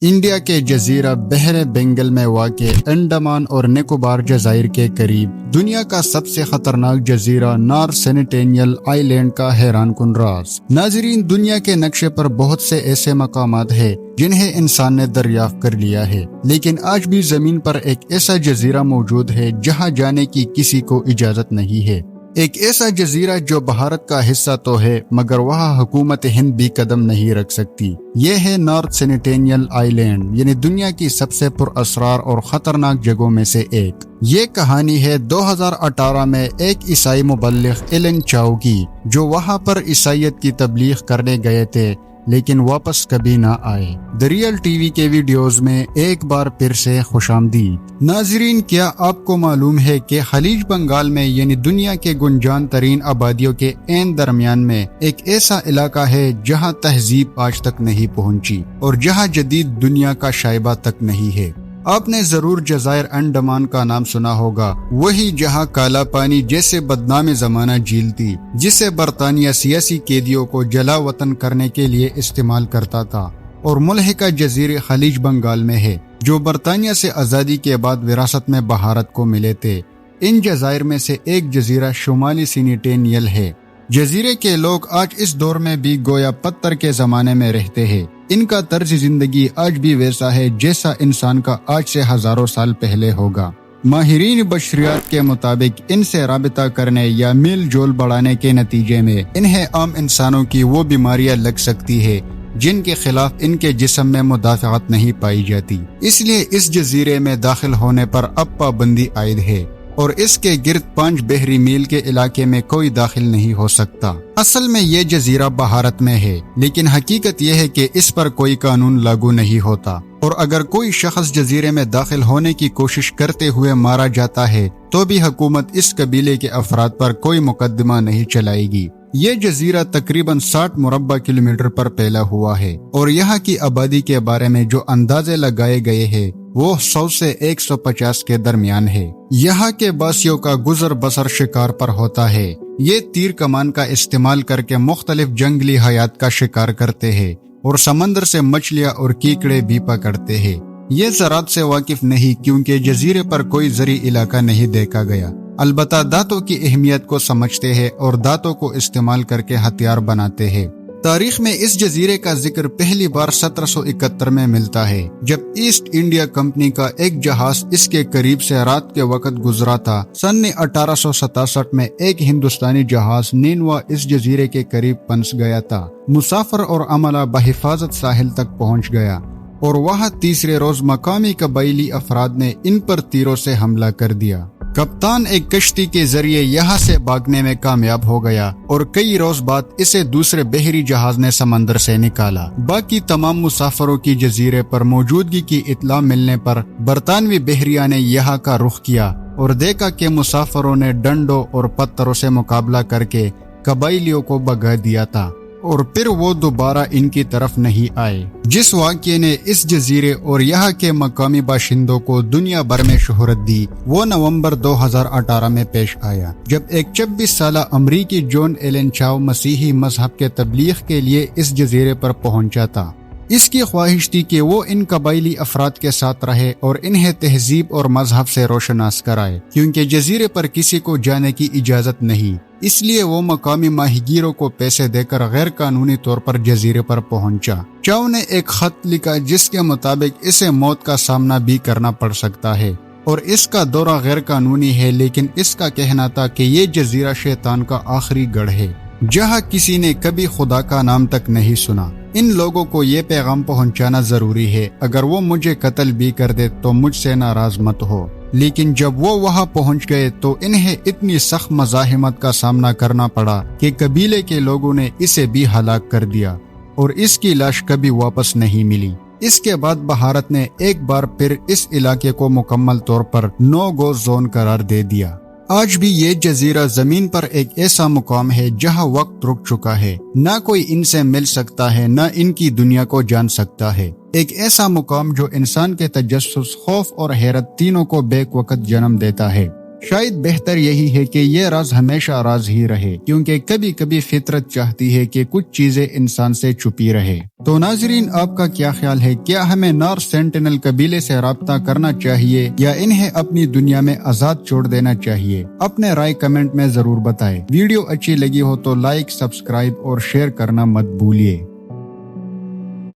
India کے جزیرہ بحر بنگال میں واقع انڈمان اور نکوبار جزائر کے قریب دنیا کا سب سے خطرناک جزیرہ نارتھ سینٹینیل آئی لینڈ کا حیران کن راز۔ ناظرین، دنیا کے نقشے پر بہت سے ایسے مقامات ہیں جنہیں انسان نے دریافت کر لیا ہے، لیکن آج بھی زمین پر ایک ایسا جزیرہ موجود ہے جہاں جانے کی کسی کو اجازت نہیں ہے۔ ایک ایسا جزیرہ جو بھارت کا حصہ تو ہے مگر وہاں حکومت ہند بھی قدم نہیں رکھ سکتی۔ یہ ہے نارتھ سینٹینیل آئی لینڈ، یعنی دنیا کی سب سے پر اسرار اور خطرناک جگہوں میں سے ایک۔ یہ کہانی ہے 2018 میں ایک عیسائی مبلغ ایلن چاؤ کی، جو وہاں پر عیسائیت کی تبلیغ کرنے گئے تھے لیکن واپس کبھی نہ آئے۔ دی ریئل ٹی وی کے ویڈیوز میں ایک بار پھر سے خوش آمدید۔ ناظرین، کیا آپ کو معلوم ہے کہ خلیج بنگال میں یعنی دنیا کے گنجان ترین آبادیوں کے عین درمیان میں ایک ایسا علاقہ ہے جہاں تہذیب آج تک نہیں پہنچی اور جہاں جدید دنیا کا شائبہ تک نہیں ہے۔ آپ نے ضرور جزائر انڈمان کا نام سنا ہوگا، وہی جہاں کالا پانی جیسے بدنام زمانہ جھیل تھی جسے برطانیہ سیاسی قیدیوں کو جلا وطن کرنے کے لیے استعمال کرتا تھا، اور ملحقہ جزیرے خلیج بنگال میں ہے جو برطانیہ سے آزادی کے بعد وراثت میں بھارت کو ملے تھے۔ ان جزائر میں سے ایک جزیرہ شمالی سینٹینیل ہے۔ جزیرے کے لوگ آج اس دور میں بھی گویا پتھر کے زمانے میں رہتے ہیں۔ ان کا طرز زندگی آج بھی ویسا ہے جیسا انسان کا آج سے ہزاروں سال پہلے ہوگا۔ ماہرین بشریات کے مطابق ان سے رابطہ کرنے یا میل جول بڑھانے کے نتیجے میں انہیں عام انسانوں کی وہ بیماریاں لگ سکتی ہے جن کے خلاف ان کے جسم میں مدافعت نہیں پائی جاتی۔ اس لیے اس جزیرے میں داخل ہونے پر اب پابندی عائد ہے اور اس کے گرد 5 بحری میل کے علاقے میں کوئی داخل نہیں ہو سکتا۔ اصل میں یہ جزیرہ بھارت میں ہے، لیکن حقیقت یہ ہے کہ اس پر کوئی قانون لاگو نہیں ہوتا، اور اگر کوئی شخص جزیرے میں داخل ہونے کی کوشش کرتے ہوئے مارا جاتا ہے تو بھی حکومت اس قبیلے کے افراد پر کوئی مقدمہ نہیں چلائے گی۔ یہ جزیرہ تقریباً 60 مربع کلومیٹر پر پھیلا ہوا ہے، اور یہاں کی آبادی کے بارے میں جو اندازے لگائے گئے ہیں وہ 100 سے 150 کے درمیان ہے۔ یہاں کے باسیوں کا گزر بسر شکار پر ہوتا ہے۔ یہ تیر کمان کا استعمال کر کے مختلف جنگلی حیات کا شکار کرتے ہیں اور سمندر سے مچھلیاں اور کیکڑے بھی پکڑتے ہیں۔ یہ زراعت سے واقف نہیں کیونکہ جزیرے پر کوئی زرعی علاقہ نہیں دیکھا گیا، البتہ دانتوں کی اہمیت کو سمجھتے ہیں اور دانتوں کو استعمال کر کے ہتھیار بناتے ہیں۔ تاریخ میں اس جزیرے کا ذکر پہلی بار 1771 میں ملتا ہے، جب ایسٹ انڈیا کمپنی کا ایک جہاز اس کے قریب سے رات کے وقت گزرا تھا۔ سن 1867 میں ایک ہندوستانی جہاز نینوا اس جزیرے کے قریب پنس گیا تھا۔ مسافر اور عملہ بحفاظت ساحل تک پہنچ گیا، اور وہاں تیسرے روز مقامی قبائلی افراد نے ان پر تیروں سے حملہ کر دیا۔ کپتان ایک کشتی کے ذریعے یہاں سے بھاگنے میں کامیاب ہو گیا، اور کئی روز بعد اسے دوسرے بحری جہاز نے سمندر سے نکالا۔ باقی تمام مسافروں کی جزیرے پر موجودگی کی اطلاع ملنے پر برطانوی بحریہ نے یہاں کا رخ کیا اور دیکھا کہ مسافروں نے ڈنڈوں اور پتھروں سے مقابلہ کر کے قبائلیوں کو بھگا دیا تھا، اور پھر وہ دوبارہ ان کی طرف نہیں آئے۔ جس واقعے نے اس جزیرے اور یہاں کے مقامی باشندوں کو دنیا بھر میں شہرت دی، وہ نومبر 2018 میں پیش آیا، جب ایک 26 سالہ امریکی جان ایلن چاؤ مسیحی مذہب کے تبلیغ کے لیے اس جزیرے پر پہنچا تھا۔ اس کی خواہش تھی کہ وہ ان قبائلی افراد کے ساتھ رہے اور انہیں تہذیب اور مذہب سے روشناس کرائے، کیونکہ جزیرے پر کسی کو جانے کی اجازت نہیں۔ اس لیے وہ مقامی ماہی گیروں کو پیسے دے کر غیر قانونی طور پر جزیرے پر پہنچا۔ چاؤ نے ایک خط لکھا جس کے مطابق اسے موت کا سامنا بھی کرنا پڑ سکتا ہے، اور اس کا دورہ غیر قانونی ہے، لیکن اس کا کہنا تھا کہ یہ جزیرہ شیطان کا آخری گڑھ ہے جہاں کسی نے کبھی خدا کا نام تک نہیں سنا۔ ان لوگوں کو یہ پیغام پہنچانا ضروری ہے، اگر وہ مجھے قتل بھی کر دے تو مجھ سے ناراض مت ہو۔ لیکن جب وہ وہاں پہنچ گئے تو انہیں اتنی سخت مزاحمت کا سامنا کرنا پڑا کہ قبیلے کے لوگوں نے اسے بھی ہلاک کر دیا، اور اس کی لاش کبھی واپس نہیں ملی۔ اس کے بعد بھارت نے ایک بار پھر اس علاقے کو مکمل طور پر نو گو زون قرار دے دیا۔ آج بھی یہ جزیرہ زمین پر ایک ایسا مقام ہے جہاں وقت رک چکا ہے، نہ کوئی ان سے مل سکتا ہے، نہ ان کی دنیا کو جان سکتا ہے۔ ایک ایسا مقام جو انسان کے تجسس، خوف اور حیرت تینوں کو بیک وقت جنم دیتا ہے۔ شاید بہتر یہی ہے کہ یہ راز ہمیشہ راز ہی رہے، کیونکہ کبھی کبھی فطرت چاہتی ہے کہ کچھ چیزیں انسان سے چھپی رہے۔ تو ناظرین، آپ کا کیا خیال ہے؟ کیا ہمیں نارس سینٹینل قبیلے سے رابطہ کرنا چاہیے یا انہیں اپنی دنیا میں آزاد چھوڑ دینا چاہیے؟ اپنے رائے کمنٹ میں ضرور بتائیں۔ ویڈیو اچھی لگی ہو تو لائک، سبسکرائب اور شیئر کرنا مت بھولیے۔